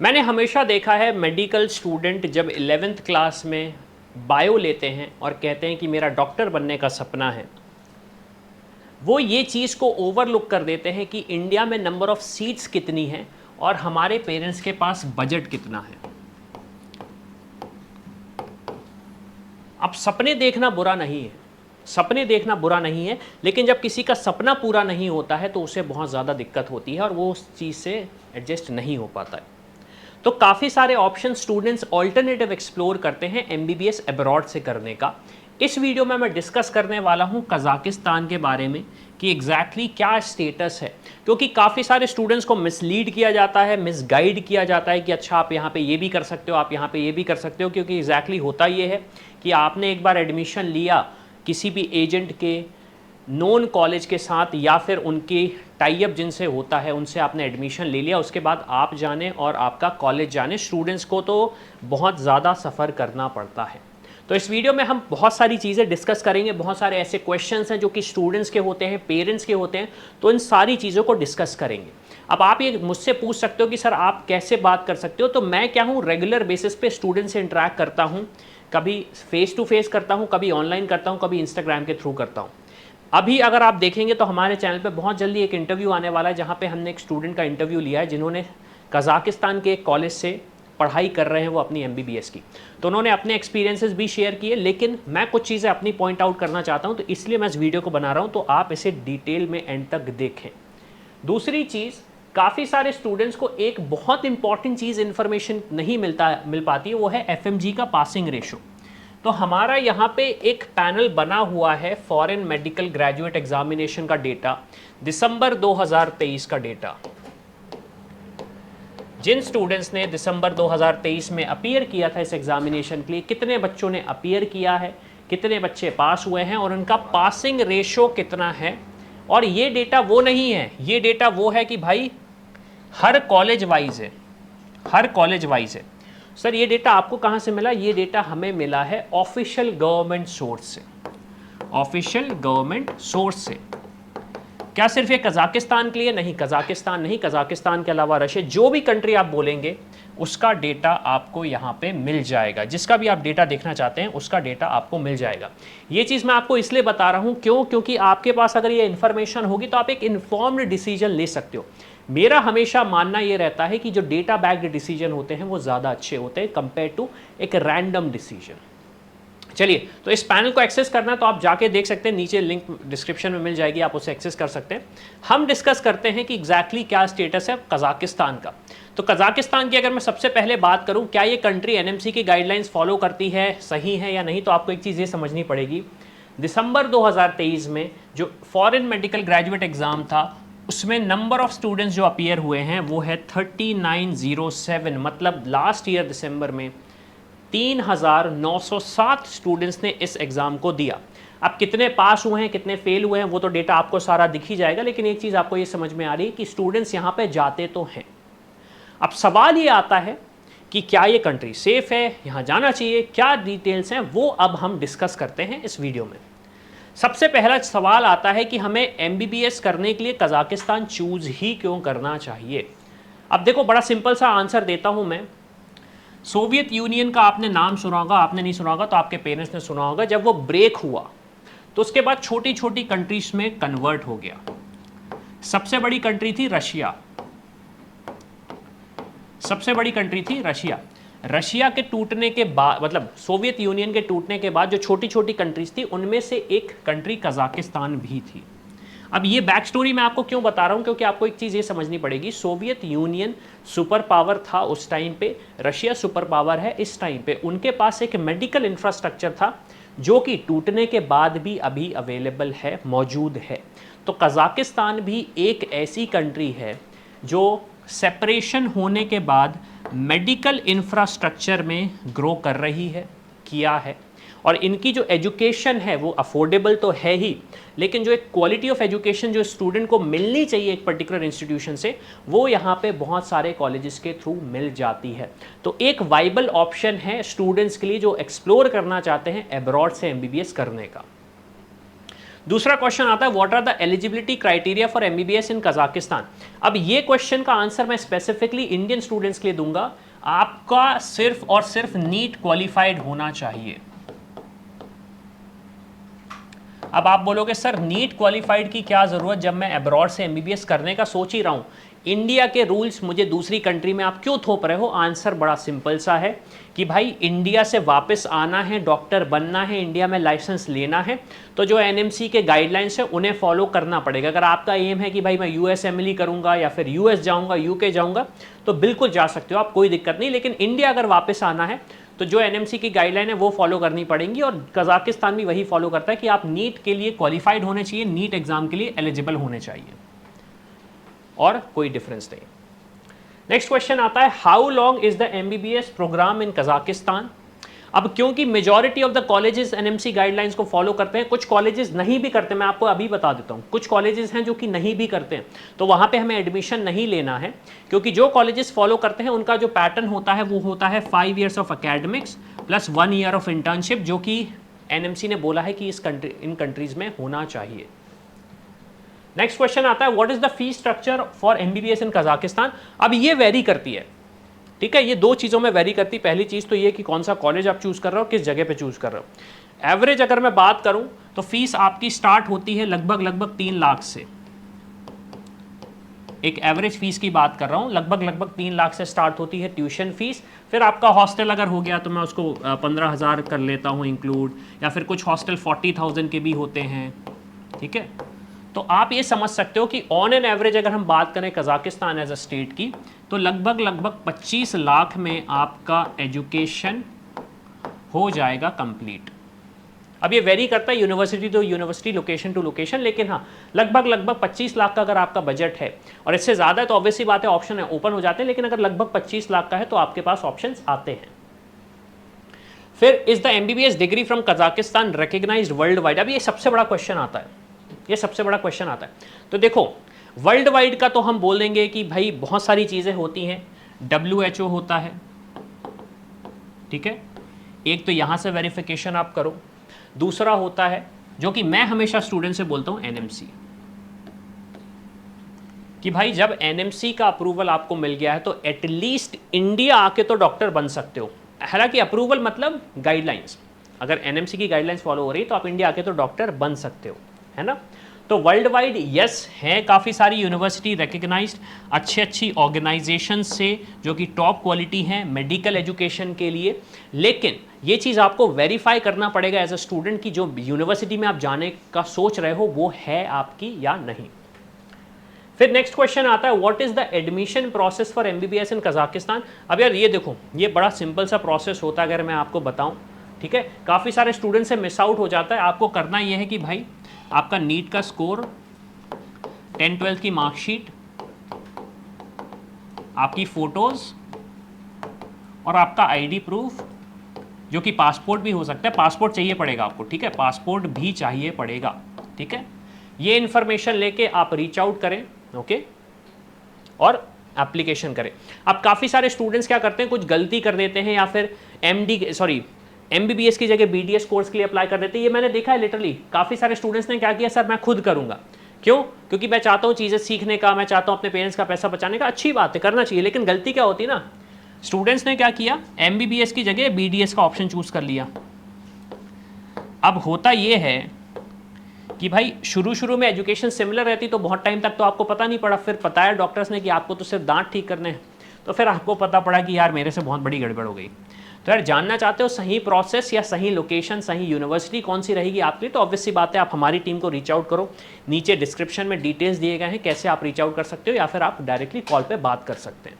मैंने हमेशा देखा है मेडिकल स्टूडेंट जब 11th क्लास में बायो लेते हैं और कहते हैं कि मेरा डॉक्टर बनने का सपना है, वो ये चीज़ को ओवरलुक कर देते हैं कि इंडिया में नंबर ऑफ़ सीट्स कितनी हैं और हमारे पेरेंट्स के पास बजट कितना है। अब सपने देखना बुरा नहीं है, सपने देखना बुरा नहीं है, लेकिन जब किसी का सपना पूरा नहीं होता है तो उसे बहुत ज़्यादा दिक्कत होती है और वो उस चीज़ से एडजस्ट नहीं हो पाता है। तो काफ़ी सारे ऑप्शन स्टूडेंट्स ऑल्टरनेटिव एक्सप्लोर करते हैं एमबीबीएस अब्रॉड से करने का। इस वीडियो में मैं डिस्कस करने वाला हूं कजाकिस्तान के बारे में कि एग्जैक्टली क्या स्टेटस है, क्योंकि काफ़ी सारे स्टूडेंट्स को मिसलीड किया जाता है, मिसगाइड किया जाता है कि अच्छा आप यहाँ पे ये भी कर सकते हो, आप यहाँ पे ये भी कर सकते हो, क्योंकि एग्जैक्टली होता ये है कि आपने एक बार एडमिशन लिया किसी भी एजेंट के नॉन कॉलेज के साथ या फिर उनकी टाई अप जिनसे होता है उनसे आपने एडमिशन ले लिया, उसके बाद आप जाने और आपका कॉलेज जाने, स्टूडेंट्स को तो बहुत ज़्यादा सफ़र करना पड़ता है। तो इस वीडियो में हम बहुत सारी चीज़ें डिस्कस करेंगे, बहुत सारे ऐसे क्वेश्चंस हैं जो कि स्टूडेंट्स के होते हैं, पेरेंट्स के होते हैं, तो इन सारी चीज़ों को डिस्कस करेंगे। अब आप ये मुझसे पूछ सकते हो कि सर आप कैसे बात कर सकते हो, तो मैं क्या हूँ, रेगुलर बेसिस पे स्टूडेंट से इंटरेक्ट करता हूँ, कभी फेस टू फेस करता हूँ, कभी ऑनलाइन करता हूँ, कभी इंस्टाग्राम के थ्रू करता हूँ। अभी अगर आप देखेंगे तो हमारे चैनल पे बहुत जल्दी एक इंटरव्यू आने वाला है जहाँ पे हमने एक स्टूडेंट का इंटरव्यू लिया है जिन्होंने कजाकिस्तान के एक कॉलेज से पढ़ाई कर रहे हैं वो अपनी एमबीबीएस की। तो उन्होंने अपने एक्सपीरियंसेस भी शेयर किए, लेकिन मैं कुछ चीज़ें अपनी पॉइंट आउट करना चाहता हूँ, तो इसलिए मैं इस वीडियो को बना रहा हूँ, तो आप इसे डिटेल में एंड तक देखें। दूसरी चीज़, काफ़ी सारे स्टूडेंट्स को एक बहुत इंपॉर्टेंट चीज़ इन्फॉर्मेशन नहीं मिल पाती है, वो है एफएमजी का पासिंग रेशो। तो हमारा यहाँ पे एक पैनल बना हुआ है फॉरेन मेडिकल ग्रेजुएट एग्जामिनेशन का डेटा, दिसंबर 2023 का डेटा। जिन स्टूडेंट्स ने दिसंबर 2023 में अपीयर किया था इस एग्जामिनेशन के लिए, कितने बच्चों ने अपीयर किया है, कितने बच्चे पास हुए हैं और उनका पासिंग रेशो कितना है। और ये डेटा वो नहीं है, ये डेटा वो है कि भाई हर कॉलेज वाइज है, हर कॉलेज वाइज है। सर ये डेटा आपको कहाँ से मिला? ये डेटा हमें मिला है ऑफिशियल गवर्नमेंट सोर्स से, ऑफिशियल गवर्नमेंट सोर्स से। क्या सिर्फ ये कजाकिस्तान के लिए? नहीं, कजाकिस्तान नहीं, कजाकिस्तान के अलावा रशिया, जो भी कंट्री आप बोलेंगे उसका डेटा आपको यहाँ पे मिल जाएगा। जिसका भी आप डेटा देखना चाहते हैं उसका डेटा आपको मिल जाएगा। ये चीज़ मैं आपको इसलिए बता रहा हूँ क्यों, क्योंकि आपके पास अगर ये इन्फॉर्मेशन होगी तो आप एक इन्फॉर्म्ड डिसीजन ले सकते हो। मेरा हमेशा मानना ये रहता है कि जो डेटा बैक्ड डिसीजन होते हैं वो ज़्यादा अच्छे होते हैं कंपेयर टू एक रैंडम डिसीजन। चलिए, तो इस पैनल को एक्सेस करना है तो आप जाके देख सकते हैं, नीचे लिंक डिस्क्रिप्शन में मिल जाएगी, आप उसे एक्सेस कर सकते हैं। हम डिस्कस करते हैं कि एग्जैक्टली क्या स्टेटस है कजाकिस्तान का। तो कजाकिस्तान की अगर मैं सबसे पहले बात करूं, क्या ये कंट्री एनएमसी की गाइडलाइंस फॉलो करती है, सही है या नहीं, तो आपको एक चीज़ ये समझनी पड़ेगी। दिसंबर 2023 में जो फॉरेन मेडिकल ग्रेजुएट एग्जाम था उसमें नंबर ऑफ स्टूडेंट्स जो अपीयर हुए हैं वो है 3907, मतलब लास्ट ईयर दिसंबर में 3907 स्टूडेंट्स ने इस एग्ज़ाम को दिया। अब कितने पास हुए हैं, कितने फेल हुए हैं, वो तो डेटा आपको सारा दिख ही जाएगा, लेकिन एक चीज़ आपको ये समझ में आ रही है कि स्टूडेंट्स यहाँ पे जाते तो हैं। अब सवाल ये आता है कि क्या ये कंट्री सेफ़ है, यहाँ जाना चाहिए, क्या डिटेल्स हैं, वो अब हम डिस्कस करते हैं इस वीडियो में। सबसे पहला सवाल आता है कि हमें एमबीबीएस करने के लिए कजाकिस्तान चूज़ ही क्यों करना चाहिए। अब देखो, बड़ा सिंपल सा आंसर देता हूँ मैं। सोवियत यूनियन का आपने नाम सुना होगा, आपने नहीं सुना होगा तो आपके पेरेंट्स ने सुना होगा। जब वो ब्रेक हुआ तो उसके बाद छोटी छोटी कंट्रीज में कन्वर्ट हो गया। सबसे बड़ी कंट्री थी रशिया, सबसे बड़ी कंट्री थी रशिया। रशिया के टूटने के बाद, मतलब सोवियत यूनियन के टूटने के बाद जो छोटी छोटी कंट्रीज थी उनमें से एक कंट्री कजाकिस्तान भी थी। अब ये बैक स्टोरी मैं आपको क्यों बता रहा हूँ, क्योंकि आपको एक चीज़ ये समझनी पड़ेगी, सोवियत यूनियन सुपर पावर था उस टाइम पे, रशिया सुपर पावर है इस टाइम पे। उनके पास एक मेडिकल इंफ्रास्ट्रक्चर था जो कि टूटने के बाद भी अभी अवेलेबल है, मौजूद है। तो कजाकिस्तान भी एक ऐसी कंट्री है जो सेपरेशन होने के बाद मेडिकल इंफ्रास्ट्रक्चर में ग्रो कर रही है, किया है। और इनकी जो एजुकेशन है वो अफोर्डेबल तो है ही, लेकिन जो एक क्वालिटी ऑफ एजुकेशन जो स्टूडेंट को मिलनी चाहिए एक पर्टिकुलर इंस्टीट्यूशन से, वो यहाँ पे बहुत सारे कॉलेजेस के थ्रू मिल जाती है। तो एक वाइबल ऑप्शन है स्टूडेंट्स के लिए जो एक्सप्लोर करना चाहते हैं अब्रॉड से एमबीबीएस करने का। दूसरा क्वेश्चन आता है what are the eligibility criteria for MBBS in Kazakhstan. अब ये क्वेश्चन का आंसर मैं स्पेसिफिकली इंडियन स्टूडेंट्स के लिए दूंगा। आपका सिर्फ और सिर्फ नीट क्वालिफाइड होना चाहिए। अब आप बोलोगे सर नीट क्वालिफाइड की क्या जरूरत जब मैं अब्रॉड से एमबीबीएस करने का सोच ही रहा हूं, इंडिया के रूल्स मुझे दूसरी कंट्री में आप क्यों थोप रहे हो? आंसर बड़ा सिंपल सा है कि भाई इंडिया से वापस आना है, डॉक्टर बनना है, इंडिया में लाइसेंस लेना है, तो जो एनएमसी के गाइडलाइंस है उन्हें फॉलो करना पड़ेगा। अगर आपका एम है कि भाई मैं यूएसएमएलई करूंगा या फिर यूएस जाऊंगा, यूके जाऊंगा, तो बिल्कुल जा सकते हो आप, कोई दिक्कत नहीं। लेकिन इंडिया अगर वापस आना है तो जो एनएमसी की गाइडलाइन है वो फॉलो करनी पड़ेंगी, और कजाकिस्तान भी वही फॉलो करता है कि आप नीट के लिए क्वालिफाइड होने चाहिए, नीट एग्जाम के लिए एलिजिबल होने चाहिए, और कोई डिफरेंस नहीं। नेक्स्ट क्वेश्चन आता है how long is the MBBS programme in Kazakhstan. अब क्योंकि majority of the colleges NMC guidelines को फॉलो करते हैं, कुछ कॉलेजेस नहीं भी करते, मैं आपको अभी बता देता हूं, कुछ कॉलेजेस हैं जो कि नहीं भी करते हैं, तो वहां पे हमें एडमिशन नहीं लेना है, क्योंकि जो कॉलेजेस फॉलो करते हैं उनका जो पैटर्न होता है वो होता है 5 years of academics plus 1 year of internship, जो कि एनएमसी ने बोला है कि इन कंट्रीज में होना चाहिए। नेक्स्ट क्वेश्चन आता है what is the fee structure for MBBS in Kazakhstan. अब ये वेरी करती है, ठीक है, ये दो चीज़ों में वेरी करती। पहली चीज़ तो ये कि कौन सा कॉलेज आप चूज़ कर रहे हो, किस जगह पे चूज़ कर रहे हो। एवरेज अगर मैं बात करूं तो फीस आपकी स्टार्ट होती है लगभग 3 लाख से। एक एवरेज फीस की बात कर रहा हूं, लगभग 3 लाख से स्टार्ट होती है ट्यूशन फीस। फिर आपका हॉस्टल अगर हो गया तो मैं उसको 15,000 कर लेता हूं इंक्लूड, या फिर कुछ हॉस्टल 40,000 के भी होते हैं, ठीक है। तो आप ये समझ सकते हो कि ऑन एन एवरेज अगर हम बात करें कजाकिस्तान एज अ स्टेट की, तो लगभग 25 लाख में आपका एजुकेशन हो जाएगा कंप्लीट। अब ये वेरी करता है university to university, location to location, लेकिन हाँ लगभग 25 लाख का अगर आपका बजट है, और इससे ज़्यादा है तो ऑब्वियसली बात है ऑप्शन ओपन हो जाते हैं, लेकिन अगर लगभग 25 लाख का है तो आपके पास ऑप्शन आते हैं। फिर is the MBBS degree from Kazakhstan recognised world wide. अब ये सबसे बड़ा क्वेश्चन आता है, ये सबसे बड़ा क्वेश्चन आता है। तो देखो वर्ल्ड वाइड का तो हम बोल देंगे कि भाई बहुत सारी चीज़ें होती हैं, WHO होता है, ठीक है, एक तो यहाँ से वेरिफिकेशन आप करो, दूसरा होता है जो कि मैं हमेशा स्टूडेंट से बोलता हूँ NMC, कि भाई जब NMC का अप्रूवल आपको मिल गया है तो एटलीस्ट इंडिया आके तो डॉक्टर बन सकते हो। हालांकि अप्रूवल मतलब गाइडलाइंस, अगर NMC की गाइडलाइंस फॉलो हो रही है तो आप इंडिया आके तो डॉक्टर बन सकते हो, है ना। तो वर्ल्ड वाइड यस हैं काफ़ी सारी यूनिवर्सिटी रिकग्नाइज्ड, अच्छी ऑर्गेनाइजेशन से जो कि टॉप क्वालिटी हैं मेडिकल एजुकेशन के लिए। लेकिन ये चीज़ आपको वेरीफाई करना पड़ेगा एज अ स्टूडेंट कि जो यूनिवर्सिटी में आप जाने का सोच रहे हो वो है आपकी या नहीं। फिर नेक्स्ट क्वेश्चन आता है what is the admission process for MBBS in Kazakhstan. अब यार ये देखो, ये बड़ा सिंपल सा प्रोसेस होता है अगर मैं आपको बताऊं, ठीक है। काफ़ी सारे स्टूडेंट से मिस आउट हो जाता है। आपको करना ये है कि भाई आपका नीट का स्कोर, 10-12 की मार्कशीट, आपकी फोटोज और आपका आईडी प्रूफ, जो कि पासपोर्ट भी हो सकता है, पासपोर्ट चाहिए पड़ेगा आपको, ठीक है, पासपोर्ट भी चाहिए पड़ेगा, ठीक है। ये इन्फॉर्मेशन लेके आप रीच आउट करें, ओके, और एप्लीकेशन करें। अब काफ़ी सारे स्टूडेंट्स क्या करते हैं, कुछ गलती कर देते हैं, या फिर एमबीबीएस की जगह बीडीएस कोर्स के लिए अप्लाई कर देते हैं। ये मैंने देखा है लिटरली, काफ़ी सारे स्टूडेंट्स ने क्या किया, सर मैं खुद करूंगा। क्यों? क्योंकि मैं चाहता हूँ चीज़ें सीखने का, मैं चाहता हूँ अपने पेरेंट्स का पैसा बचाने का। अच्छी बात है, करना चाहिए, लेकिन गलती क्या होती है ना, स्टूडेंट्स ने क्या किया, एमबीबीएस की जगह बीडीएस का ऑप्शन चूज कर लिया। अब होता ये है कि भाई शुरू में एजुकेशन सिमिलर रहती तो बहुत टाइम तक तो आपको पता नहीं पड़ा, फिर बताया डॉक्टर्स ने कि आपको तो सिर्फ दांत ठीक करने हैं, तो फिर आपको पता पड़ा कि यार मेरे से बहुत बड़ी गड़बड़ हो गई। तो यार जानना चाहते हो सही प्रोसेस या सही लोकेशन, सही यूनिवर्सिटी कौन सी रहेगी आपके लिए, तो ऑब्वियस सी बात है आप हमारी टीम को रीच आउट करो। नीचे डिस्क्रिप्शन में डिटेल्स दिए गए हैं कैसे आप रीच आउट कर सकते हो, या फिर आप डायरेक्टली कॉल पे बात कर सकते हैं।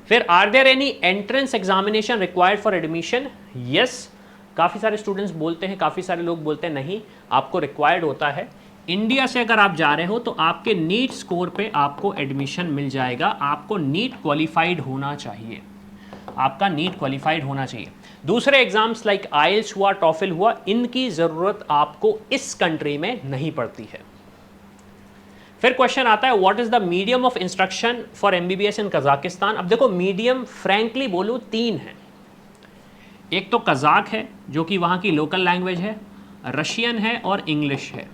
फिर are there any entrance examination required for admission. Yes, काफ़ी सारे स्टूडेंट्स बोलते हैं, काफ़ी सारे लोग बोलते हैं नहीं, आपको रिक्वायर्ड होता है। इंडिया से अगर आप जा रहे हो तो आपके नीट स्कोर पे आपको एडमिशन मिल जाएगा। आपको नीट क्वालिफाइड होना चाहिए, आपका नीट क्वालिफाइड होना चाहिए। दूसरे एग्जाम्स लाइक आइल्स हुआ, टॉफिल हुआ, इनकी ज़रूरत आपको इस कंट्री में नहीं पड़ती है। फिर क्वेश्चन आता है what is the medium of instruction for MBBS in Kazakhstan. अब देखो मीडियम फ्रैंकली बोलूँ 3 है। एक तो कजाक है जो कि वहाँ की लोकल लैंग्वेज है, रशियन है और इंग्लिश है,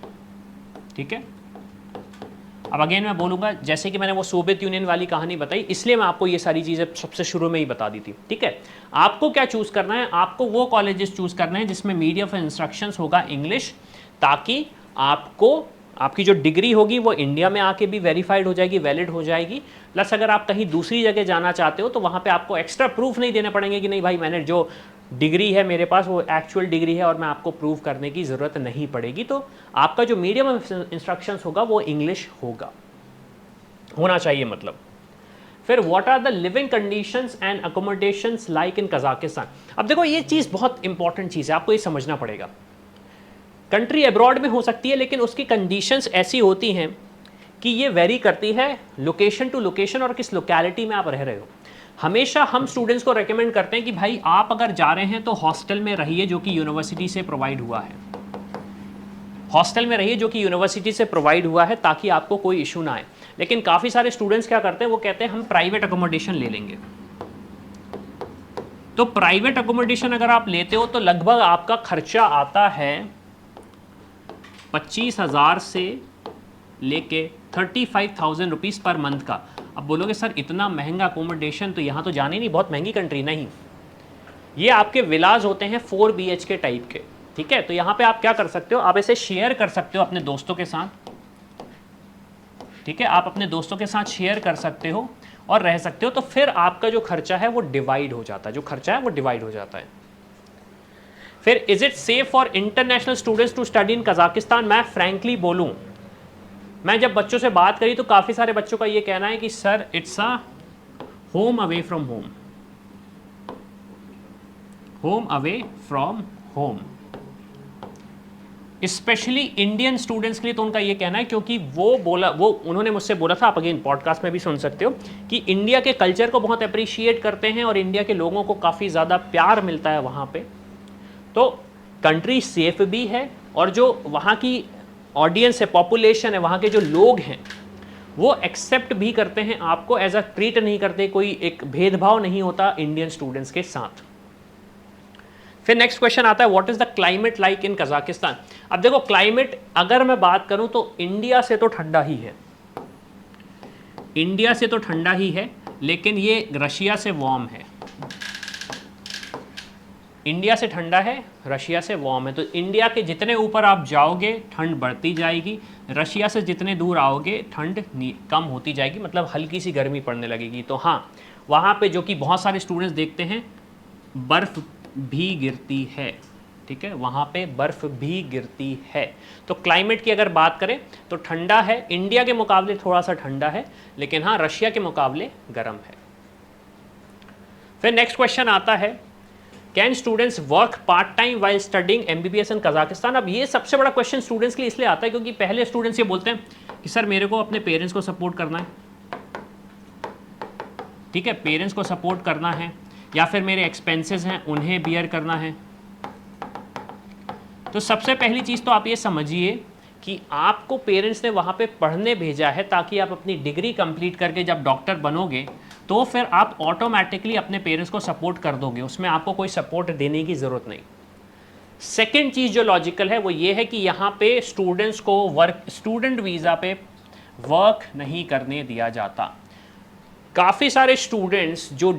ठीक है। अब अगेन मैं बोलूँगा, जैसे कि मैंने वो सोवियत यूनियन वाली कहानी बताई, इसलिए मैं आपको ये सारी चीज़ें सबसे शुरू में ही बता दी थी, ठीक है। आपको क्या चूज़ करना है, आपको वो कॉलेजेस चूज़ करना है जिसमें मीडियम ऑफ इंस्ट्रक्शंस होगा इंग्लिश, ताकि आपको आपकी जो डिग्री होगी वो इंडिया में आके भी वेरीफाइड हो जाएगी, वैलिड हो जाएगी। प्लस अगर आप कहीं दूसरी जगह जाना चाहते हो तो वहाँ पे आपको एक्स्ट्रा प्रूफ नहीं देने पड़ेंगे कि नहीं भाई मैंने जो डिग्री है मेरे पास वो एक्चुअल डिग्री है और मैं आपको प्रूव करने की ज़रूरत नहीं पड़ेगी। तो आपका जो मीडियम ऑफ इंस्ट्रक्शंस होगा वो इंग्लिश होना चाहिए मतलब। फिर what are the living conditions and accommodations like in Kazakhstan. अब देखो ये चीज़ बहुत इंपॉर्टेंट चीज़ है, आपको ये समझना पड़ेगा। कंट्री अब्रॉड में हो सकती है लेकिन उसकी कंडीशंस ऐसी होती हैं कि ये वेरी करती है लोकेशन टू लोकेशन और किस लोकेलिटी में आप रह रहे हो। हमेशा हम स्टूडेंट्स को रेकमेंड करते हैं कि भाई आप अगर जा रहे हैं तो हॉस्टल में रहिए जो कि यूनिवर्सिटी से प्रोवाइड हुआ है, हॉस्टल में रहिए जो कि यूनिवर्सिटी से प्रोवाइड हुआ है ताकि आपको कोई इशू ना आए। लेकिन काफ़ी सारे स्टूडेंट्स क्या करते हैं, वो कहते हैं हम प्राइवेट अकोमोडेशन ले लेंगे। तो प्राइवेट अकोमोडेशन अगर आप लेते हो तो लगभग आपका खर्चा आता है 25,000 से लेके 35,000 रुपीज़ पर मंथ का। अब बोलोगे सर इतना महंगा अकोमोडेशन, तो यहाँ तो जाने नहीं, बहुत महंगी कंट्री। नहीं, ये आपके विलाज होते हैं 4 BHK टाइप के, ठीक है। तो यहाँ पे आप क्या कर सकते हो, आप इसे शेयर कर सकते हो अपने दोस्तों के साथ, ठीक है। आप अपने दोस्तों के साथ शेयर कर सकते हो और रह सकते हो। तो फिर आपका जो खर्चा है वो डिवाइड हो जाता है, जो खर्चा है वो डिवाइड हो जाता है। फिर is it safe for international students to study in Kazakhstan. मैं फ्रैंकली बोलूँ, मैं जब बच्चों से बात करी तो काफ़ी सारे बच्चों का ये कहना है कि sir it's a home away from home, home away from home. Specially Indian students के लिए तो उनका ये कहना है, क्योंकि वो उन्होंने मुझसे बोला था, आप अगेन पॉडकास्ट में भी सुन सकते हो, कि इंडिया के कल्चर को बहुत अप्रिशिएट करते हैं और इंडिया के लोगों को काफ़ी ज़्यादा प्यार मिलता है वहाँ पे। तो कंट्री सेफ भी है और जो वहाँ की ऑडियंस है, पॉपुलेशन है, वहाँ के जो लोग हैं वो एक्सेप्ट भी करते हैं आपको, एज अ ट्रीट नहीं करते, कोई एक भेदभाव नहीं होता इंडियन स्टूडेंट्स के साथ। फिर नेक्स्ट क्वेश्चन आता है what is the climate like in Kazakhstan. अब देखो क्लाइमेट अगर मैं बात करूं तो इंडिया से तो ठंडा ही है, इंडिया से तो ठंडा ही है, लेकिन ये रशिया से वार्म है। इंडिया से ठंडा है, रशिया से वार्म है। तो इंडिया के जितने ऊपर आप जाओगे ठंड बढ़ती जाएगी, रशिया से जितने दूर आओगे ठंड कम होती जाएगी, मतलब हल्की सी गर्मी पड़ने लगेगी। तो हाँ, वहाँ पे जो कि बहुत सारे स्टूडेंट्स देखते हैं बर्फ़ भी गिरती है, ठीक है, वहाँ पे बर्फ़ भी गिरती है। तो क्लाइमेट की अगर बात करें तो ठंडा है, इंडिया के मुकाबले थोड़ा सा ठंडा है, लेकिन हाँ रशिया के मुकाबले गर्म है। फिर नेक्स्ट क्वेश्चन आता है can students work part time while studying MBBS in Kazakhstan. अब ये सबसे बड़ा क्वेश्चन स्टूडेंट्स के लिए इसलिए आता है क्योंकि पहले स्टूडेंट्स ये बोलते हैं कि सर मेरे को अपने पेरेंट्स को सपोर्ट करना है, ठीक है, पेरेंट्स को सपोर्ट करना है, या फिर मेरे एक्सपेंसेस हैं उन्हें बियर करना है। तो सबसे पहली चीज़ तो आप ये समझिए कि आपको पेरेंट्स ने वहाँ पे पढ़ने भेजा है ताकि आप अपनी डिग्री कंप्लीट करके जब डॉक्टर बनोगे तो फिर आप ऑटोमेटिकली अपने पेरेंट्स को सपोर्ट कर दोगे, उसमें आपको कोई सपोर्ट देने की ज़रूरत नहीं। सेकेंड चीज़ जो लॉजिकल है वो ये है कि यहाँ पे स्टूडेंट्स को स्टूडेंट वीज़ा पे वर्क नहीं करने दिया जाता। काफ़ी सारे स्टूडेंट्स जो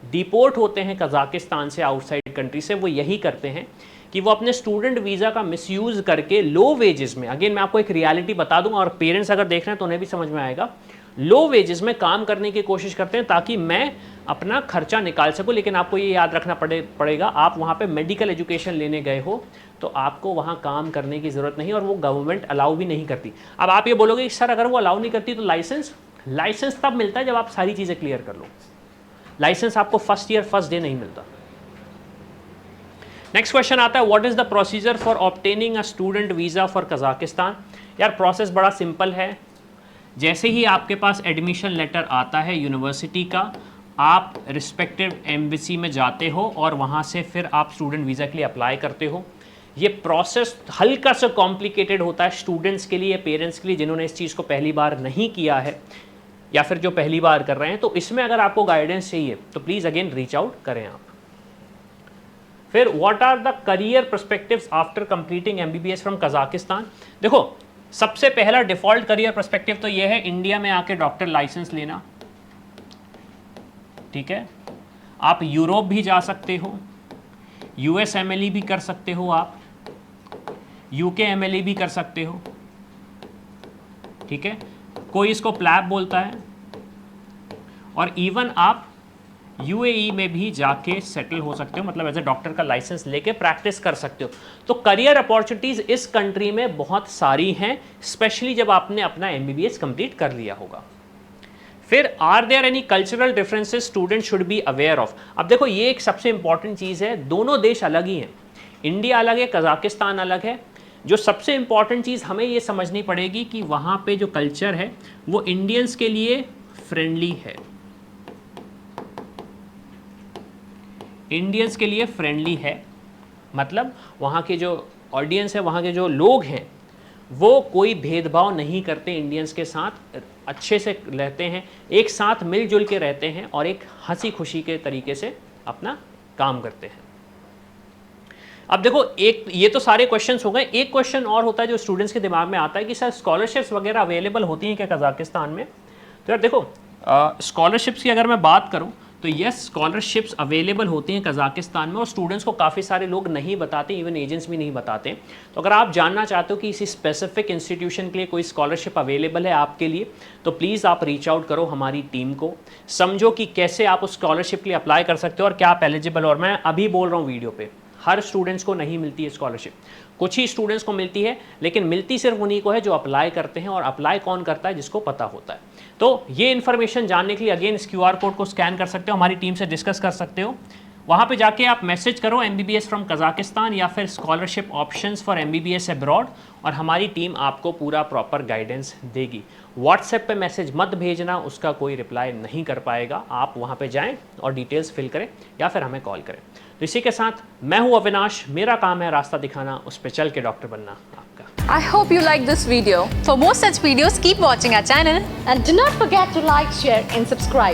डिपोर्ट होते हैं कजाकिस्तान से, आउटसाइड कंट्री से, वो यही करते हैं कि वो अपने स्टूडेंट वीज़ा का मिसयूज़ करके लो वेजेस में, अगेन मैं आपको एक रियलिटी बता दूंगा और पेरेंट्स अगर देख रहे हैं तो उन्हें भी समझ में आएगा, लो वेजेस में काम करने की कोशिश करते हैं ताकि मैं अपना खर्चा निकाल सकूं। लेकिन आपको ये याद रखना पड़ेगा आप वहाँ पे मेडिकल एजुकेशन लेने गए हो तो आपको वहाँ काम करने की ज़रूरत नहीं और वो गवर्नमेंट अलाउ भी नहीं करती। अब आप ये बोलोगे सर अगर वो अलाउ नहीं करती तो लाइसेंस तब मिलता है जब आप सारी चीज़ें क्लियर कर लो। लाइसेंस आपको फर्स्ट ईयर फर्स्ट डे नहीं मिलता। नेक्स्ट क्वेश्चन आता है what is the procedure for obtaining a student visa for Kazakhstan. यार प्रोसेस बड़ा सिंपल है, जैसे ही आपके पास एडमिशन लेटर आता है यूनिवर्सिटी का, आप रिस्पेक्टिव एम्बेसी में जाते हो और वहाँ से फिर आप स्टूडेंट वीज़ा के लिए अप्लाई करते हो। ये प्रोसेस हल्का सा कॉम्प्लिकेटेड होता है स्टूडेंट्स के लिए, पेरेंट्स के लिए जिन्होंने इस चीज़ को पहली बार नहीं किया है या फिर जो पहली बार कर रहे हैं। तो इसमें अगर आपको गाइडेंस चाहिए तो प्लीज़ अगेन रीच आउट करें आप। फिर what are the career perspectives after completing MBBS from Kazakhstan. देखो सबसे पहला डिफॉल्ट करियर पर्सपेक्टिव तो ये है इंडिया में आके डॉक्टर लाइसेंस लेना, ठीक है। आप यूरोप भी जा सकते हो, यूएस एमएलई भी कर सकते हो, आप यूके एमएलई भी कर सकते हो, ठीक है। कोई इसको प्लैब बोलता है, और इवन आप यूएई में भी जाके सेटल हो सकते हो, मतलब एज ए डॉक्टर का लाइसेंस लेके प्रैक्टिस कर सकते हो। तो करियर अपॉर्चुनिटीज इस कंट्री में बहुत सारी हैं, स्पेशली जब आपने अपना एमबीबीएस कंप्लीट कर लिया होगा। फिर are there any cultural differences student should be aware of. अब देखो ये एक सबसे इंपॉर्टेंट चीज़ है, दोनों देश अलग ही हैं, इंडिया अलग है, कजाकिस्तान अलग है। जो सबसे इंपॉर्टेंट चीज़ हमें ये समझनी पड़ेगी कि वहाँ पे जो कल्चर है वो इंडियंस के लिए फ्रेंडली है, इंडियंस के लिए फ्रेंडली है। मतलब वहाँ के जो ऑडियंस है, वहाँ के जो लोग हैं, वो कोई भेदभाव नहीं करते, इंडियंस के साथ अच्छे से रहते हैं, एक साथ मिलजुल के रहते हैं और एक हंसी खुशी के तरीके से अपना काम करते हैं। अब देखो एक ये तो सारे क्वेश्चंस हो गए, एक क्वेश्चन और होता है जो स्टूडेंट्स के दिमाग में आता है कि सर स्कॉलरशिप्स वगैरह अवेलेबल होती हैं क्या कजाकिस्तान में। तो यार देखो स्कॉलरशिप्स की अगर मैं बात करूं तो यस स्कॉलरशिप्स अवेलेबल होती हैं कजाकिस्तान में, और स्टूडेंट्स को काफ़ी सारे लोग नहीं बताते, इवन एजेंट्स भी नहीं बताते। तो अगर आप जानना चाहते हो कि इसी स्पेसिफिक इंस्टीट्यूशन के लिए कोई स्कॉलरशिप अवेलेबल है आपके लिए, तो प्लीज़ आप रीच आउट करो हमारी टीम को, समझो कि कैसे आप उस स्कॉलरशिप के लिए अप्लाई कर सकते हो और क्या आप एलिजिबल हो। और मैं अभी बोल रहा हूँ वीडियो पे, हर स्टूडेंट्स को नहीं मिलती है स्कॉलरशिप, कुछ ही स्टूडेंट्स को मिलती है, लेकिन मिलती सिर्फ उन्हीं को है जो अप्लाई करते हैं, और अप्लाई कौन करता है, जिसको पता होता है। तो ये इन्फॉर्मेशन जानने के लिए अगेन इस क्यूआर कोड को स्कैन कर सकते हो, हमारी टीम से डिस्कस कर सकते हो, वहाँ पे जाके आप मैसेज करो एमबीबीएस फ्रॉम कजाकिस्तान या फिर scholarship options for MBBS abroad, और हमारी टीम आपको पूरा प्रॉपर गाइडेंस देगी। व्हाट्सएप पे मैसेज मत भेजना, उसका कोई रिप्लाई नहीं कर पाएगा। आप वहाँ पे जाएं और डिटेल्स फिल करें या फिर हमें कॉल करें। तो इसी के साथ मैं हूँ अविनाश, मेरा काम है रास्ता दिखाना, उस पर चल के डॉक्टर बनना आपका। I hope you like this video. For more such videos, keep watching our channel. And do not forget to like, share and subscribe.